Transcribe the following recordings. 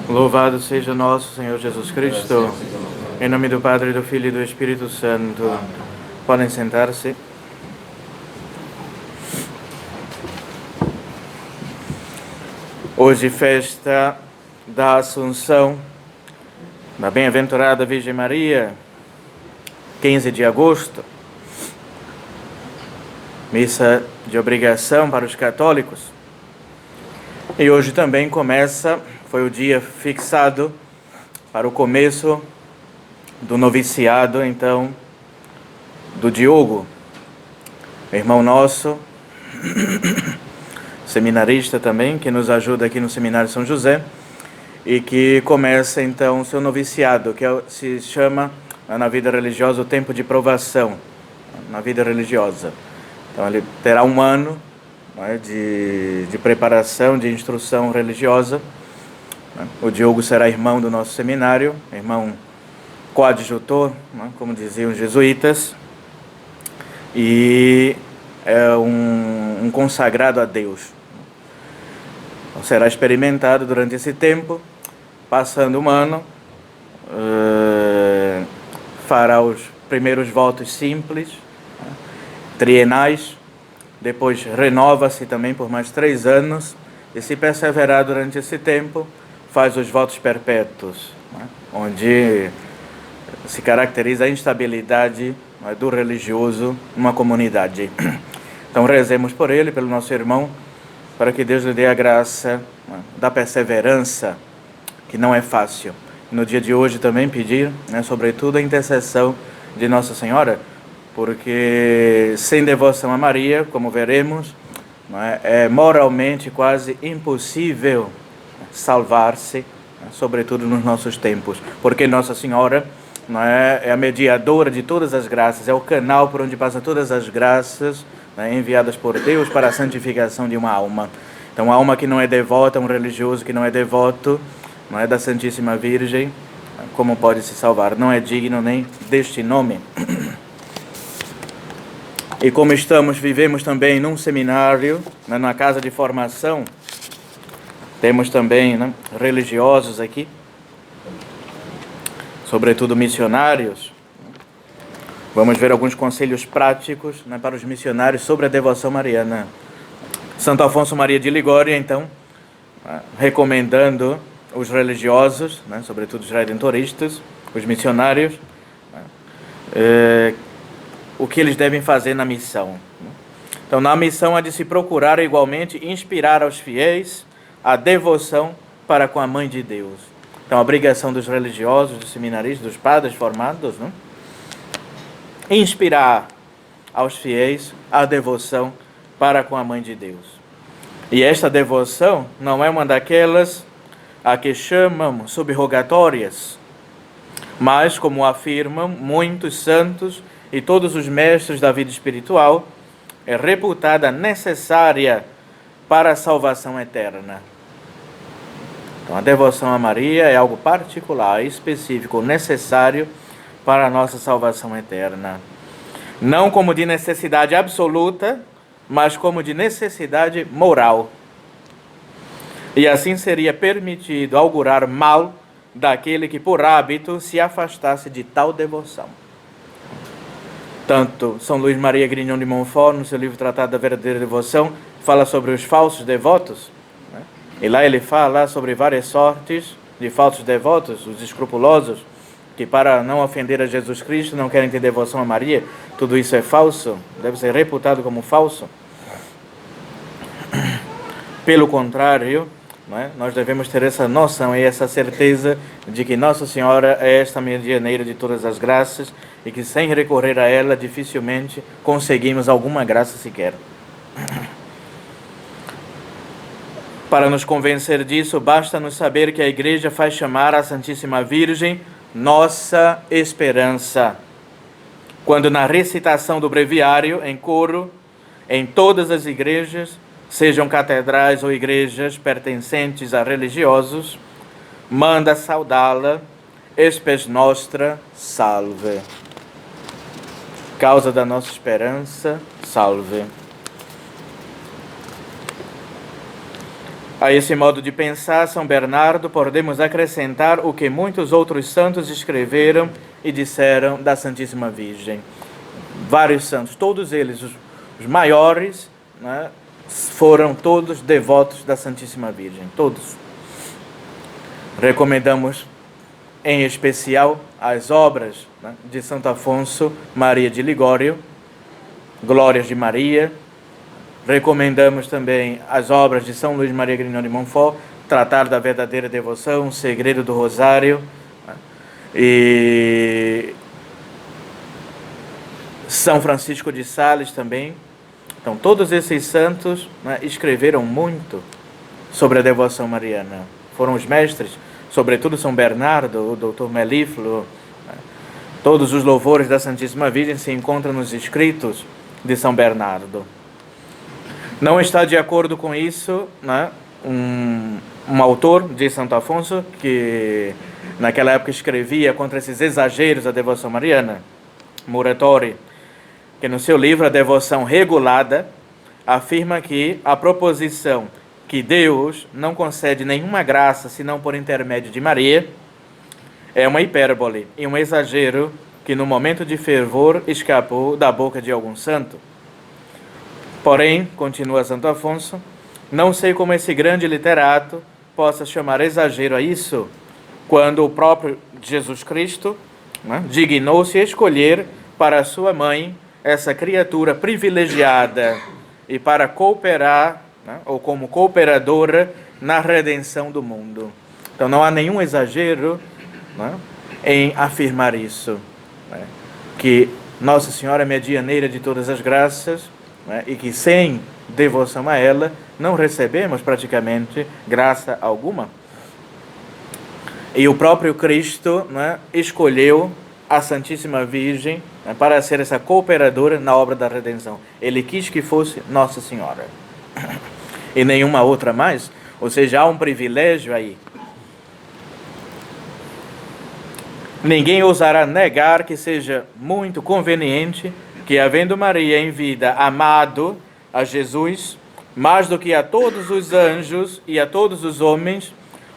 Louvado seja nosso Senhor Jesus Cristo. Em nome do Padre, do Filho e do Espírito Santo. Podem sentar-se. Hoje, festa da Assunção da Bem-aventurada Virgem Maria, 15 de agosto. Missa de obrigação para os católicos. E hoje também foi o dia fixado para o começo do noviciado, então, do Diogo, irmão nosso, seminarista também, que nos ajuda aqui no Seminário São José, e que começa, então, o seu noviciado, que se chama, na vida religiosa, o tempo de provação, na vida religiosa. Então, ele terá um ano, né, de preparação, de instrução religiosa. O Diogo será irmão do nosso seminário, irmão coadjutor, né, como diziam os jesuítas, e é um consagrado a Deus. Então, será experimentado durante esse tempo, passando um ano, fará os primeiros votos simples, trienais, depois renova-se também por mais 3 anos, e se perseverar durante esse tempo, faz os votos perpétuos, né, onde se caracteriza a instabilidade, né, do religioso numa comunidade. Então rezemos por ele, pelo nosso irmão, para que Deus lhe dê a graça, né, da perseverança, que não é fácil. No dia de hoje também pedir, né, sobretudo a intercessão de Nossa Senhora, porque sem devoção a Maria, como veremos, né, é moralmente quase impossível salvar-se, né, sobretudo nos nossos tempos, porque Nossa Senhora, né, é a mediadora de todas as graças, é o canal por onde passam todas as graças, né, enviadas por Deus para a santificação de uma alma. Então, a alma que não é devota, um religioso que não é devoto, não é da Santíssima Virgem, como pode se salvar? Não é digno nem deste nome. E como vivemos também num seminário, né, na casa de formação, temos também, né, religiosos aqui, sobretudo missionários. Vamos ver alguns conselhos práticos, né, para os missionários sobre a devoção mariana. Santo Afonso Maria de Ligório, então, recomendando os religiosos, né, sobretudo os redentoristas, os missionários, o que eles devem fazer na missão. Então, na missão há de se procurar igualmente inspirar aos fiéis a devoção para com a Mãe de Deus. Então, a obrigação dos religiosos, dos seminaristas, dos padres formados, né, inspirar aos fiéis a devoção para com a Mãe de Deus. E esta devoção não é uma daquelas a que chamam subrogatórias, mas, como afirmam muitos santos e todos os mestres da vida espiritual, é reputada necessária para a salvação eterna. Então, a devoção a Maria é algo particular, específico, necessário para a nossa salvação eterna. Não como de necessidade absoluta, mas como de necessidade moral. E assim seria permitido augurar mal daquele que por hábito se afastasse de tal devoção. Tanto São Luís Maria Grignon de Montfort, no seu livro Tratado da Verdadeira Devoção, fala sobre os falsos devotos, né? E lá ele fala sobre várias sortes de falsos devotos, os escrupulosos, que para não ofender a Jesus Cristo não querem ter devoção a Maria. Tudo isso é falso, deve ser reputado como falso. Pelo contrário, né, nós devemos ter essa noção e essa certeza de que Nossa Senhora é esta medianeira de todas as graças e que sem recorrer a ela dificilmente conseguimos alguma graça sequer. Para nos convencer disso, basta-nos saber que a Igreja faz chamar a Santíssima Virgem Nossa Esperança, quando na recitação do breviário, em coro, em todas as igrejas, sejam catedrais ou igrejas pertencentes a religiosos, manda saudá-la, Spes Nostra, salve. Causa da nossa esperança, salve. A esse modo de pensar, São Bernardo, podemos acrescentar o que muitos outros santos escreveram e disseram da Santíssima Virgem. Vários santos, todos eles, os maiores, né, foram todos devotos da Santíssima Virgem, todos. Recomendamos, em especial, as obras, né, de Santo Afonso Maria de Ligório, Glórias de Maria. Recomendamos também as obras de São Luís Maria Grignon de Montfort, Tratar da Verdadeira Devoção, Segredo do Rosário, né, e São Francisco de Sales também. Então, todos esses santos, né, escreveram muito sobre a devoção mariana. Foram os mestres, sobretudo São Bernardo, o doutor Melífluo. Né, todos os louvores da Santíssima Virgem se encontram nos escritos de São Bernardo. Não está de acordo com isso, né, um autor de Santo Afonso, que naquela época escrevia contra esses exageros da devoção mariana, Muratori, que no seu livro A Devoção Regulada, afirma que a proposição que Deus não concede nenhuma graça senão por intermédio de Maria é uma hipérbole e um exagero que no momento de fervor escapou da boca de algum santo. Porém, continua Santo Afonso, não sei como esse grande literato possa chamar exagero a isso, quando o próprio Jesus Cristo, né, dignou-se escolher para sua mãe essa criatura privilegiada e para cooperar, né, ou como cooperadora na redenção do mundo. Então não há nenhum exagero, né, em afirmar isso, né, que Nossa Senhora é medianeira de todas as graças, né, e que sem devoção a ela não recebemos praticamente graça alguma. E o próprio Cristo, né, escolheu a Santíssima Virgem, né, para ser essa cooperadora na obra da redenção. Ele quis que fosse Nossa Senhora e nenhuma outra mais, ou seja, há um privilégio aí. Ninguém ousará negar que seja muito conveniente que, havendo Maria em vida amado a Jesus, mais do que a todos os anjos e a todos os homens,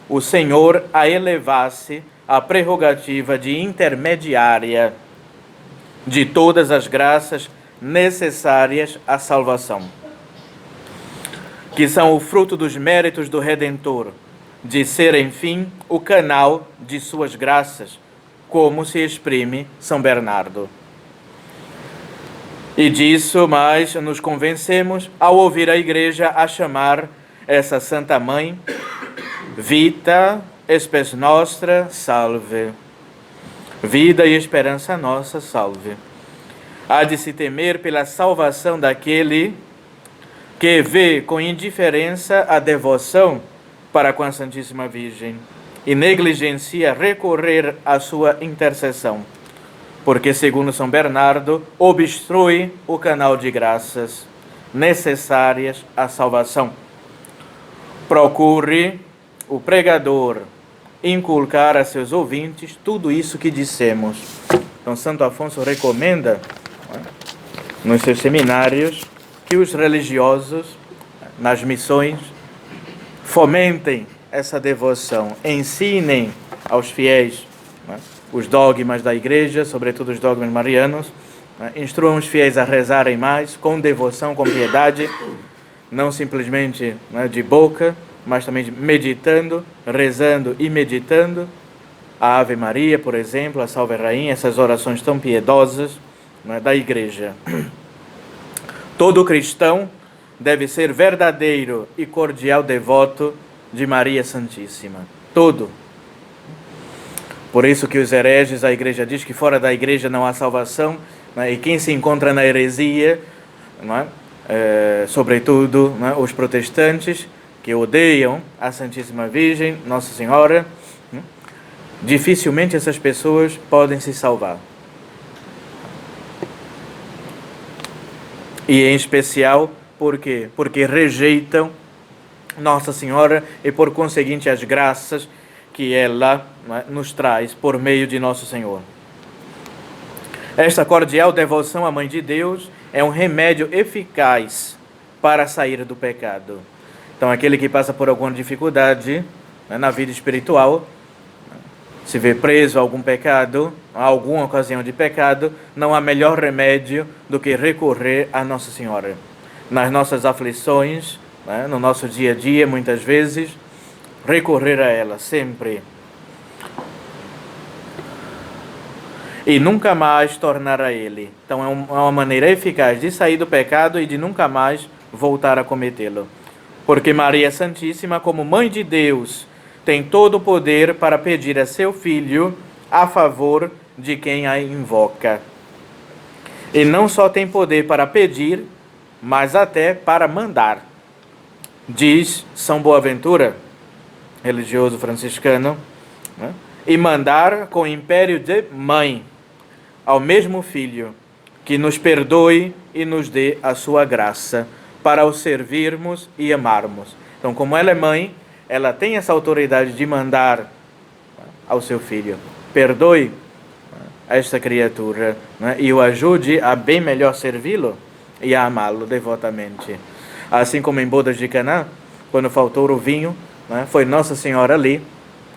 o Senhor a elevasse à prerrogativa de intermediária de todas as graças necessárias à salvação, que são o fruto dos méritos do Redentor, de ser, enfim, o canal de suas graças, como se exprime São Bernardo. E disso mais nos convencemos ao ouvir a Igreja a chamar essa Santa Mãe Vita Spes Nostra Salve. Vida e esperança nossa, salve. Há de se temer pela salvação daquele que vê com indiferença a devoção para com a Santíssima Virgem e negligencia recorrer à sua intercessão, porque, segundo São Bernardo, obstrui o canal de graças necessárias à salvação. Procure o pregador inculcar a seus ouvintes tudo isso que dissemos. Então, Santo Afonso recomenda, nos seus seminários, que os religiosos, nas missões, fomentem essa devoção, ensinem aos fiéis, né, os dogmas da Igreja, sobretudo os dogmas marianos, né, instruam os fiéis a rezarem mais, com devoção, com piedade, não simplesmente, né, de boca, mas também meditando, rezando e meditando. A Ave Maria, por exemplo, a Salve Rainha, essas orações tão piedosas, né, da Igreja. Todo cristão deve ser verdadeiro e cordial devoto de Maria Santíssima. Todo. Por isso que os hereges, a Igreja diz que fora da Igreja não há salvação, né? E quem se encontra na heresia, não é? Sobretudo, não é? Os protestantes, que odeiam a Santíssima Virgem, Nossa Senhora, dificilmente essas pessoas podem se salvar. E em especial, por quê? Porque rejeitam Nossa Senhora e, por conseguinte, as graças que ela, não é, nos traz por meio de Nosso Senhor. Esta cordial devoção à Mãe de Deus é um remédio eficaz para sair do pecado. Então, aquele que passa por alguma dificuldade, né, na vida espiritual, se vê preso a algum pecado, a alguma ocasião de pecado, não há melhor remédio do que recorrer a Nossa Senhora. Nas nossas aflições, né, no nosso dia a dia, muitas vezes, recorrer a ela sempre. E nunca mais tornar a ele. Então é uma maneira eficaz de sair do pecado e de nunca mais voltar a cometê-lo. Porque Maria Santíssima, como Mãe de Deus, tem todo o poder para pedir a seu Filho a favor de quem a invoca. E não só tem poder para pedir, mas até para mandar. Diz São Boaventura, religioso franciscano, né? E mandar com império de mãe ao mesmo Filho, que nos perdoe e nos dê a sua graça, para o servirmos e amarmos. Então, como ela é mãe, ela tem essa autoridade de mandar ao seu Filho: perdoe esta criatura, né, e o ajude a bem melhor servi-lo e a amá-lo devotamente. Assim como em bodas de Caná, quando faltou o vinho, né, foi Nossa Senhora ali,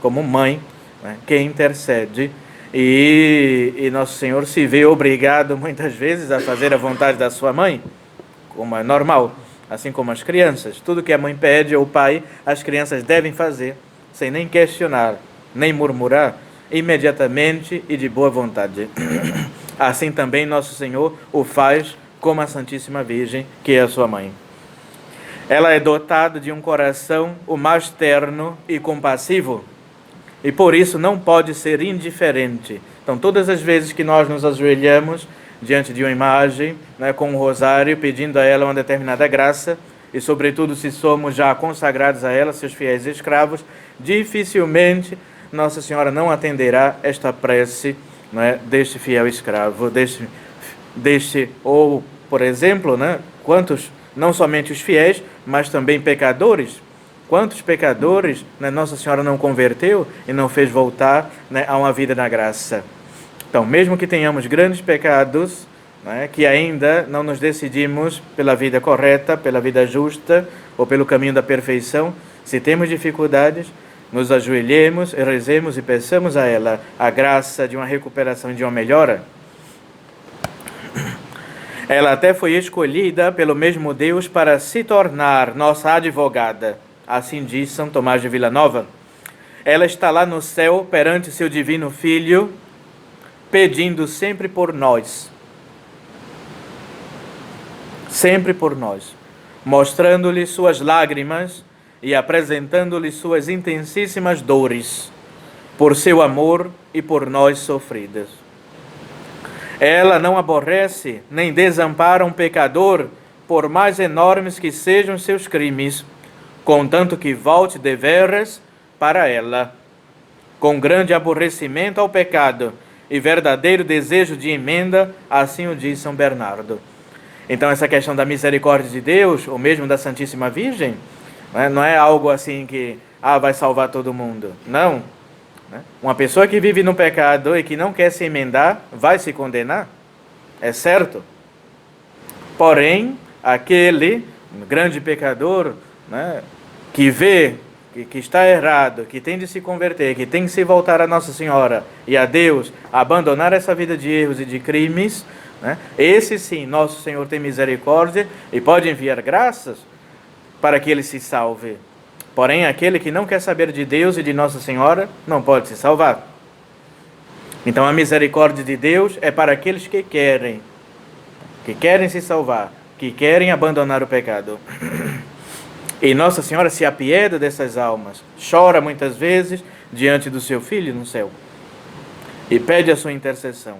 como mãe, né, que intercede, e Nosso Senhor se vê obrigado muitas vezes a fazer a vontade da sua mãe, como é normal, assim como as crianças. Tudo que a mãe pede ou o pai, as crianças devem fazer, sem nem questionar, nem murmurar, imediatamente e de boa vontade. Assim também Nosso Senhor o faz como a Santíssima Virgem, que é a sua mãe. Ela é dotada de um coração o mais terno e compassivo, e por isso não pode ser indiferente. Então, todas as vezes que nós nos ajoelhamos diante de uma imagem, né, com um rosário, pedindo a ela uma determinada graça, e sobretudo se somos já consagrados a ela, seus fiéis escravos, dificilmente Nossa Senhora não atenderá esta prece, né, deste fiel escravo, ou, por exemplo, né, quantos, não somente os fiéis, mas também pecadores. Quantos pecadores, né, Nossa Senhora não converteu e não fez voltar, né, a uma vida na graça. Então, mesmo que tenhamos grandes pecados, né, que ainda não nos decidimos pela vida correta, pela vida justa ou pelo caminho da perfeição, se temos dificuldades, nos ajoelhemos, rezemos e peçamos a ela a graça de uma recuperação e de uma melhora. Ela até foi escolhida pelo mesmo Deus para se tornar nossa advogada. Assim diz São Tomás de Vilanova. Ela está lá no céu perante seu divino Filho, pedindo sempre por nós. Sempre por nós. Mostrando-lhe suas lágrimas e apresentando-lhe suas intensíssimas dores, por seu amor e por nós sofridas. Ela não aborrece nem desampara um pecador, por mais enormes que sejam seus crimes, contanto que volte deveras para ela, com grande aborrecimento ao pecado e verdadeiro desejo de emenda, assim o diz São Bernardo. Então, essa questão da misericórdia de Deus, ou mesmo da Santíssima Virgem, não é algo assim que vai salvar todo mundo. Não. Uma pessoa que vive no pecado e que não quer se emendar, vai se condenar. É certo. Porém, aquele grande pecador, né, que vê que está errado, que tem de se converter, que tem que se voltar a Nossa Senhora e a Deus, abandonar essa vida de erros e de crimes, né, esse sim, Nosso Senhor tem misericórdia e pode enviar graças para que ele se salve. Porém, aquele que não quer saber de Deus e de Nossa Senhora não pode se salvar. Então, a misericórdia de Deus é para aqueles que querem se salvar, que querem abandonar o pecado. E Nossa Senhora se apieda dessas almas, chora muitas vezes diante do seu Filho no céu e pede a sua intercessão.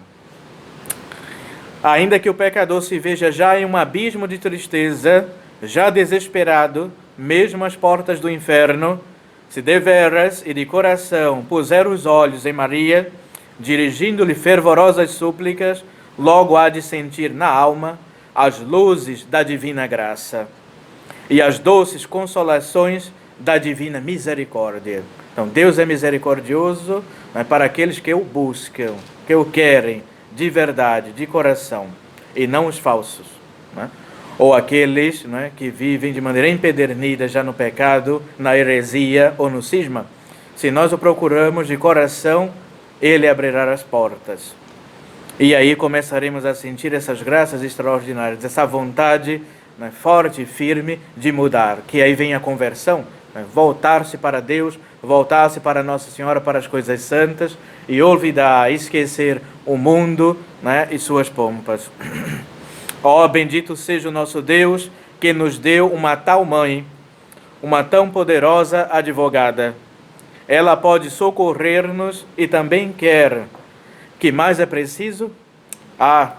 Ainda que o pecador se veja já em um abismo de tristeza, já desesperado, mesmo às portas do inferno, se deveras e de coração puser os olhos em Maria, dirigindo-lhe fervorosas súplicas, logo há de sentir na alma as luzes da divina graça e as doces consolações da divina misericórdia. Então, Deus é misericordioso, mas para aqueles que o buscam, que o querem de verdade, de coração, e não os falsos, né? ou aqueles, não é, que vivem de maneira empedernida já no pecado, na heresia ou no cisma. Se nós o procuramos de coração, Ele abrirá as portas. E aí começaremos a sentir essas graças extraordinárias, essa vontade, né, forte e firme de mudar, que aí vem a conversão, né, voltar-se para Deus, voltar-se para Nossa Senhora, para as coisas santas, e olvidar, esquecer o mundo, né, e suas pompas. Ó, bendito seja o nosso Deus, que nos deu uma tal mãe, uma tão poderosa advogada. Ela pode socorrer-nos e também quer. Que mais é preciso?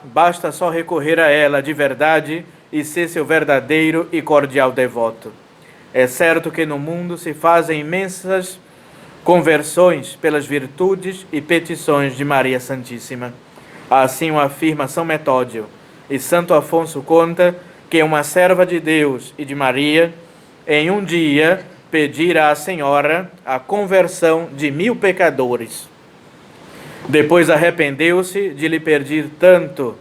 Basta só recorrer a ela de verdade e ser seu verdadeiro e cordial devoto. É certo que no mundo se fazem imensas conversões pelas virtudes e petições de Maria Santíssima. Assim o afirma São Metódio, e Santo Afonso conta que uma serva de Deus e de Maria, em um dia, pedira à Senhora a conversão de 1000 pecadores. Depois arrependeu-se de lhe pedir tanto,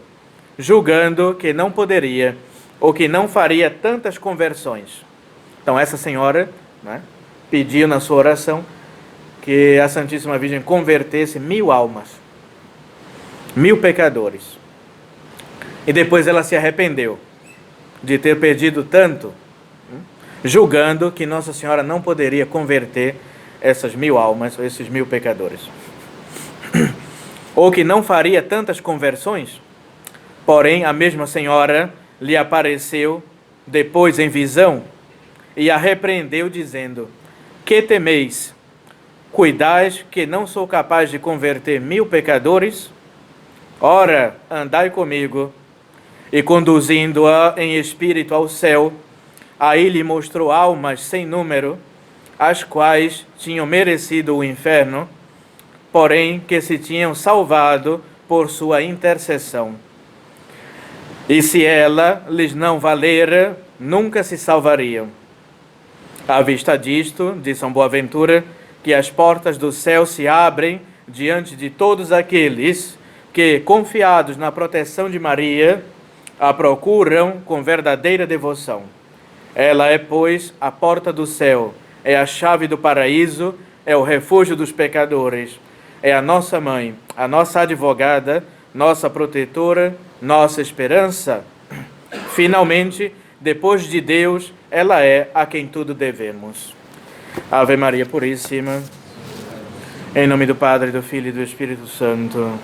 julgando que não poderia ou que não faria tantas conversões. Então essa senhora, né, pediu na sua oração que a Santíssima Virgem convertesse 1000 almas, 1000 pecadores. E depois ela se arrependeu de ter pedido tanto, julgando que Nossa Senhora não poderia converter essas 1000 almas, esses 1000 pecadores. Ou que não faria tantas conversões. Porém, a mesma Senhora lhe apareceu depois em visão e a repreendeu, dizendo: que temeis? Cuidais que não sou capaz de converter 1000 pecadores? Ora, andai comigo. E conduzindo-a em espírito ao céu, aí lhe mostrou almas sem número, as quais tinham merecido o inferno, porém que se tinham salvado por sua intercessão. E se ela lhes não valera, nunca se salvariam. À vista disto, diz São Boaventura, que as portas do céu se abrem diante de todos aqueles que, confiados na proteção de Maria, a procuram com verdadeira devoção. Ela é, pois, a porta do céu, é a chave do paraíso, é o refúgio dos pecadores, é a nossa mãe, a nossa advogada, nossa protetora, nossa esperança. Finalmente, depois de Deus, ela é a quem tudo devemos. Ave Maria Puríssima, em nome do Padre, do Filho e do Espírito Santo.